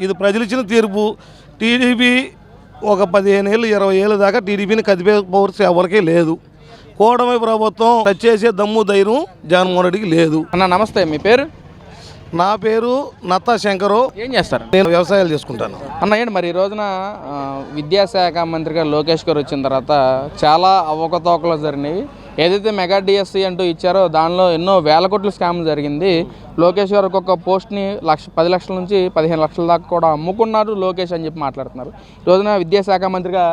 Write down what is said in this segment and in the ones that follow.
ఇది ప్రజలు ఇచ్చిన తీర్పు. టీడీపీ ఒక 15 ఏళ్ళు 20 ఏళ్ళ దాకా టీడీపీని కదిపే పవర్స్ ఎవరికీ లేదు. కూటమి ప్రభుత్వం టచ్ చేసే దమ్ము ధైర్యం జగన్మోహన్ రెడ్డికి లేదు. అన్న నమస్తే, మీ పేరు? నా పేరు నత్తా శంకరు. ఏం చేస్తారు? నేను వ్యవసాయాలు చేసుకుంటాను. అన్న ఏంటి మరి ఈ రోజున విద్యాశాఖ మంత్రిగా లోకేష్ గారు వచ్చిన తర్వాత చాలా అవకతవకలు జరిగినాయి. ఏదైతే మెగా డిఎస్సి అంటూ ఇచ్చారో దానిలో ఎన్నో వేల కోట్ల స్కామ్ జరిగింది. లోకేష్ గారు ఒక్కొక్క పోస్ట్ని 10 లక్షల నుంచి 15 లక్షల దాకా కూడా అమ్ముకున్నారు లోకేష్ అని చెప్పి మాట్లాడుతున్నారు. ఈ రోజున విద్యాశాఖ మంత్రిగా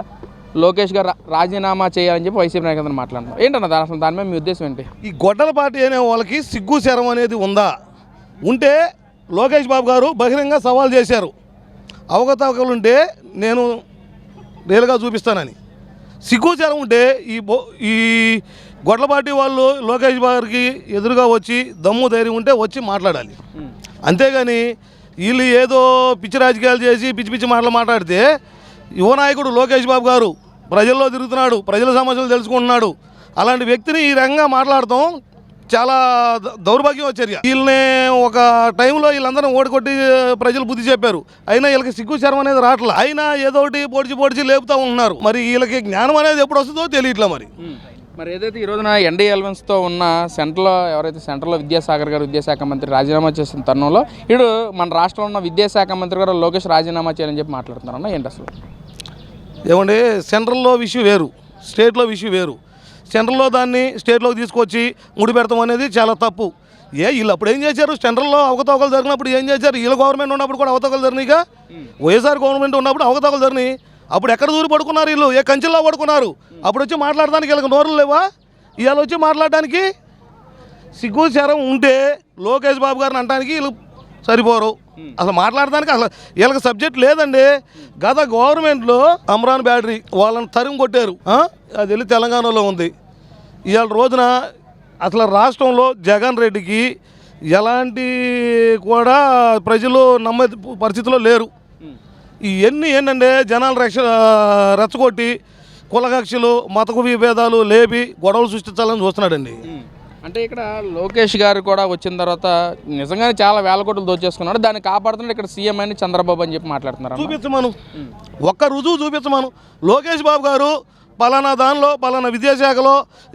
లోకేష్ గారు రాజీనామా చేయాలని చెప్పి వైసీపీ నాయకులు మాట్లాడుతున్నారు. ఏంటన్న అసలు దాని మీద మీ ఉద్దేశం ఏంటి? ఈ గొడ్డల పార్టీ అనే వాళ్ళకి సిగ్గు శరం అనేది ఉందా? ఉంటే లోకేష్ బాబు గారు బహిరంగ సవాల్ చేశారు. అవకతవకలు ఉంటే నేను రేలుగా చూపిస్తానని. సిగ్గు శరం ఉంటే ఈ గొడ్ల పార్టీ వాళ్ళు లోకేష్ బాబుకి ఎదురుగా వచ్చి దమ్ము ధైర్యం ఉంటే వచ్చి మాట్లాడాలి. అంతేగాని వీళ్ళు ఏదో పిచ్చి రాజకీయాలు చేసి పిచ్చి పిచ్చి మాటలు మాట్లాడితే యువ నాయకుడు లోకేష్ బాబు గారు ప్రజల్లో తిరుగుతున్నాడు, ప్రజల సమస్యలు తెలుసుకుంటున్నాడు. అలాంటి వ్యక్తిని ఈ రకంగా మాట్లాడటం చాలా దౌర్భాగ్యం చర్య. వీళ్ళని ఒక టైంలో వీళ్ళందరూ ఓడికొట్టి ప్రజలు బుద్ధి చెప్పారు. అయినా వీళ్ళకి సిగ్గు శరం అనేది రావట్లా. అయినా ఏదో ఒకటి పొడిచి లేపుతూ ఉన్నారు. మరి వీళ్ళకి జ్ఞానం అనేది ఎప్పుడు వస్తుందో తెలియట్లా. మరి ఏదైతే ఈ రోజున ఎన్డీ ఎలవెన్స్తో ఉన్న సెంట్రల్లో విద్యాసాగర్ గారు విద్యాశాఖ మంత్రి రాజీనామా చేసిన తరుణంలో ఇప్పుడు మన రాష్ట్రంలో ఉన్న విద్యాశాఖ మంత్రి గారు లోకేష్ రాజీనామా చేయాలని చెప్పి మాట్లాడుతున్నారన్న ఏంటి అసలు? ఏమంటే సెంట్రల్లో విషయం వేరు, స్టేట్లో విషయం వేరు. సెంట్రల్లో దాన్ని స్టేట్లోకి తీసుకొచ్చి ముడి పెడతాం అనేది చాలా తప్పు. వీళ్ళు అప్పుడు ఏం చేశారు? సెంట్రల్లో అవకతవకలు జరిగినప్పుడు ఏం చేశారు? వీళ్ళ గవర్నమెంట్ ఉన్నప్పుడు కూడా అవకతవకలు జరిగినాయిగా. వైఎస్ఆర్ గవర్నమెంట్ ఉన్నప్పుడు అవకతవకలు జరిగినాయి. అప్పుడు ఎక్కడ దూరి పడుకున్నారు వీళ్ళు? ఏ కంచెల్లో పడుకున్నారు? అప్పుడు వచ్చి మాట్లాడడానికి వీళ్ళకి నోరులు లేవా? ఇవాళ వచ్చి మాట్లాడడానికి సిగ్గు శరం ఉంటే లోకేష్ బాబు గారిని అనడానికి వీళ్ళు సరిపోరు. అసలు మాట్లాడడానికి అసలు వీళ్ళకి సబ్జెక్ట్ లేదండి. గత గవర్నమెంట్లో అమ్రాన్ బ్యాటరీ వాళ్ళని తరిమి కొట్టారు. అది వెళ్ళి తెలంగాణలో ఉంది. ఇవాళ రోజున అసలు రాష్ట్రంలో జగన్ రెడ్డికి ఎలాంటి కూడా ప్రజలు నమ్మే పరిస్థితిలో లేరు. ఇవన్నీ ఏంటంటే జనాలు రెచ్చగొట్టి కులకక్షలు మత విభేదాలు లేపి గొడవలు సృష్టించాలని చూస్తున్నాడండి. అంటే ఇక్కడ లోకేష్ గారు కూడా వచ్చిన తర్వాత నిజంగానే చాలా వేల కోట్లు దోచేసుకున్నాడు. దాన్ని కాపాడుతున్నాడు ఇక్కడ సీఎం అని చంద్రబాబు అని చెప్పి మాట్లాడుతున్నారు. చూపించమను, ఒక్క రుజువు చూపించమను. లోకేష్ బాబు గారు పలానా దానిలో పలానా విద్యాశాఖలో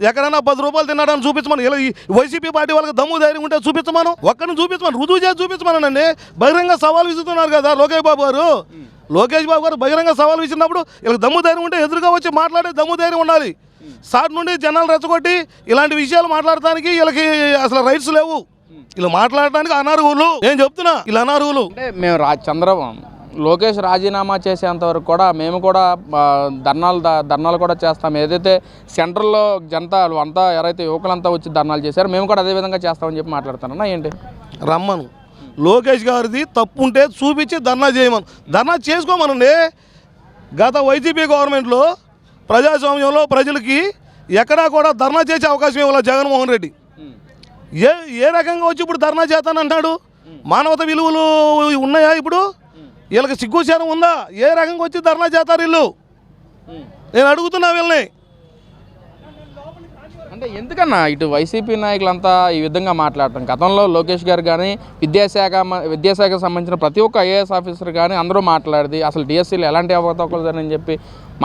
ఎక్కడైనా 10 రూపాయలు తిన్నాడని చూపించమను. ఇలా ఈ వైసీపీ పార్టీ వాళ్ళకి దమ్ము ధైర్యం ఉంటే చూపించమను, ఒక్కరిని చూపించమను, రుజువు చేసి చూపించమనండి. బహిరంగ సవాల్ విసురుతున్నారు కదా లోకేష్ బాబు గారు. లోకేష్ బాబు గారు బహిరంగ సవాల్ విసిరినప్పుడు వీళ్ళకి దమ్ము ధైర్యం ఉంటే ఎదురుగా వచ్చి మాట్లాడే దమ్ము ధైర్యం ఉండాలి. సార్ నుండి జనాలు రెచ్చగొట్టి ఇలాంటి విషయాలు మాట్లాడటానికి వీళ్ళకి అసలు రైట్స్ లేవు. ఇలా మాట్లాడటానికి అనర్హులు. నేను చెప్తున్నా ఇలా అనర్హులు. అంటే మేము లోకేష్ రాజీనామా చేసేంత వరకు కూడా మేము కూడా ధర్నాలు కూడా చేస్తాం. ఏదైతే సెంట్రల్లో జనతా అంతా ఎవరైతే యువకులంతా వచ్చి ధర్నాలు చేశారో మేము కూడా అదే విధంగా చేస్తామని చెప్పి మాట్లాడుతానన్నా ఏంటి? రమ్మను, లోకేష్ గారిది తప్పు ఉంటే చూపించి ధర్నా చేయమను, ధర్నా చేసుకోమనండి. గత వైసీపీ గవర్నమెంట్లో ప్రజాస్వామ్యంలో ప్రజలకి ఎక్కడా కూడా ధర్నా చేసే అవకాశం ఇవ్వాలి జగన్మోహన్ రెడ్డి. ఏ రకంగా వచ్చి ఇప్పుడు ధర్నా చేస్తానంటాడు? మానవత విలువలు ఉన్నాయా ఇప్పుడు? వీళ్ళకి సిగ్గు శరం ఉందా? ఏ రకంగా వచ్చి ధర్నా చేస్తారు వీళ్ళు? నేను అడుగుతున్నా వీళ్ళని. అంటే ఎందుకన్నా ఇటు వైసీపీ నాయకులంతా ఈ విధంగా మాట్లాడటం? గతంలో లోకేష్ గారు కానీ విద్యాశాఖకు సంబంధించిన ప్రతి ఒక్క ఐఏఎస్ ఆఫీసర్ కానీ అందరూ మాట్లాడేది అసలు డిఎస్సీలు ఎలాంటి అవకతవకలు జరిగినాయని చెప్పి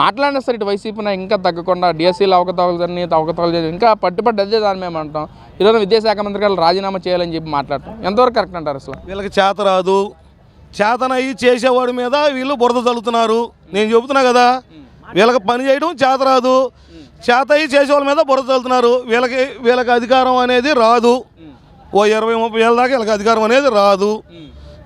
మాట్లాడినా ఇటు వైసీపీ నాయకు ఇంకా తగ్గకుండా డిఎస్సీలు అవకతవకలు జరిగినాయి ఇంకా పట్టుబట్టి అదే దాని మేము అంటాం. ఈరోజు విద్యాశాఖ మంత్రి గారు రాజీనామా చేయాలని చెప్పి మాట్లాడటం ఎంతవరకు కరెక్ట్ అంటారు? అసలు వీళ్ళకి చేత రాదు, చేతనయ్యి చేసేవాడి మీద వీళ్ళు బురద చల్లుతున్నారు. నేను చెబుతున్నా కదా, వీళ్ళకి పని చేయడం చేత రాదు, చేతయ్యి చేసేవాళ్ళ మీద బురద చల్లుతున్నారు. వీళ్ళకి అధికారం అనేది రాదు. ఓ 20-30 ఏళ్ళ దాకా వీళ్ళకి అధికారం అనేది రాదు.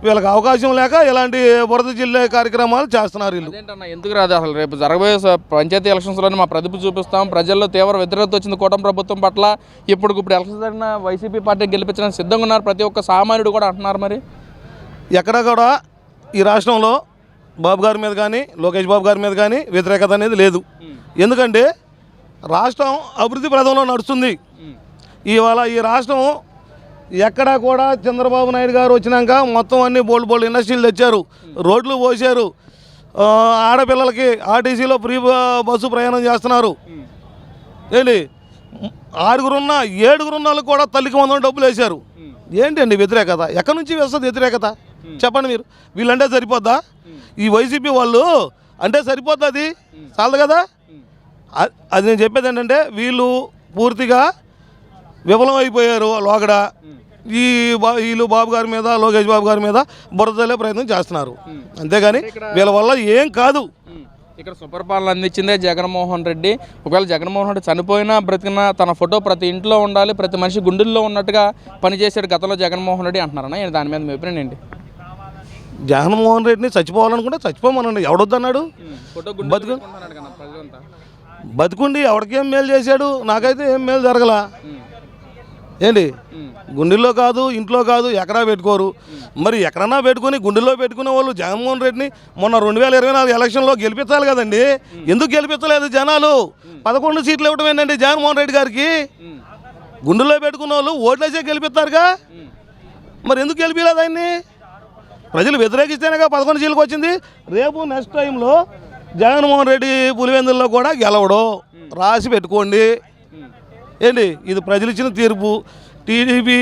వీళ్ళకి అవకాశం లేక ఇలాంటి బురద జిల్లే కార్యక్రమాలు చేస్తున్నారు వీళ్ళు. ఎందుకు రాదు? అసలు రేపు జరగబోయే పంచాయతీ ఎలక్షన్స్లోనే మా ప్రతిభ చూపిస్తాం, ప్రజల్లో తీవ్ర వ్యతిరేకత వచ్చింది కూటమి ప్రభుత్వం పట్ల, ఇప్పుడు ఎలక్షన్స్ జరిగిన వైసీపీ పార్టీ గెలిపించడానికి సిద్ధంగా ఉన్నారు ప్రతి ఒక్క సామాన్యుడు కూడా అంటున్నారు. మరి ఎక్కడ కూడా ఈ రాష్ట్రంలో బాబు గారి మీద కానీ లోకేష్ బాబు గారి మీద కానీ వ్యతిరేకత అనేది లేదు. ఎందుకంటే రాష్ట్రం అభివృద్ధి ప్రదంలో నడుస్తుంది. ఇవాళ ఈ రాష్ట్రం ఎక్కడా కూడా చంద్రబాబు నాయుడు గారు వచ్చినాక మొత్తం అన్ని బోల్డ్ ఇండస్ట్రీలు తెచ్చారు, రోడ్లు పోసారు, ఆడపిల్లలకి ఆర్టీసీలో ఫ్రీ బస్సు ప్రయాణం చేస్తున్నారు. ఏంటి 6 7 వాళ్ళకి కూడా తల్లికి 100 డబ్బులు వేశారు. ఏంటండి వ్యతిరేకత? ఎక్కడి నుంచి వస్తుంది వ్యతిరేకత? చెప్పండి మీరు. వీళ్ళంటే సరిపోద్దా? ఈ వైసీపీ వాళ్ళు అంటే సరిపోద్ది, అది చాలదు కదా. అది నేను చెప్పేది ఏంటంటే వీళ్ళు పూర్తిగా విఫలం అయిపోయారు లోగడ. వీళ్ళు బాబు గారి మీద, లోకేష్ బాబు గారి మీద బురదలే ప్రయత్నం చేస్తున్నారు, అంతేగాని వీళ్ళ వల్ల ఏం కాదు. ఇక్కడ సుపరిపాలన అందించిందే జగన్మోహన్ రెడ్డి. ఒకవేళ జగన్మోహన్ రెడ్డి చనిపోయినా బ్రతికినా తన ఫోటో ప్రతి ఇంట్లో ఉండాలి, ప్రతి మనిషి గుండెల్లో ఉన్నట్టుగా పనిచేసాడు గతంలో జగన్మోహన్ రెడ్డి అంటున్నారన్నా. దాని మీద మీ అభిప్రాయం ఏంటి? జగన్మోహన్ రెడ్డిని చచ్చిపోవాలనుకుంటే చచ్చిపోమనండి, ఎవడొద్దన్నాడు? బతుకు బతుకుండి ఎవరికేం మేలు చేశాడు? నాకైతే ఏం మేలు జరగల. ఏంటి గుండెల్లో కాదు, ఇంట్లో కాదు, ఎక్కడా పెట్టుకోరు. మరి ఎక్కడన్నా పెట్టుకుని గుండెల్లో పెట్టుకునే వాళ్ళు జగన్మోహన్ రెడ్డిని మొన్న 2024 ఎలక్షన్లో గెలిపించాలి కదండి. ఎందుకు గెలిపించలేదు జనాలు? 11 సీట్లు ఇవ్వడం ఏంటండి జగన్మోహన్ రెడ్డి గారికి? గుండెల్లో పెట్టుకున్న వాళ్ళు ఓట్లేసే గెలిపిస్తారుగా, మరి ఎందుకు గెలిపించలేదు ఆయన్ని? ప్రజలు వ్యతిరేకిస్తేనేగా 11 సీట్లకు వచ్చింది. రేపు నెక్స్ట్ టైంలో జగన్మోహన్ రెడ్డి పులివెందుల్లో కూడా గెలవడు, రాసి పెట్టుకోండి. ఏంటి ఇది ప్రజలు ఇచ్చిన తీర్పు. టీడీపీ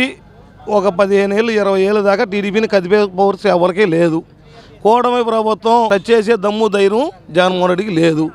ఒక 15 ఏళ్ళు 20 ఏళ్ళ దాకా టీడీపీని కదిపే పవర్స్ ఎవరికీ లేదు. కూటమి ప్రభుత్వం టచ్ చేసే దమ్ము ధైర్యం జగన్మోహన్ రెడ్డికి లేదు.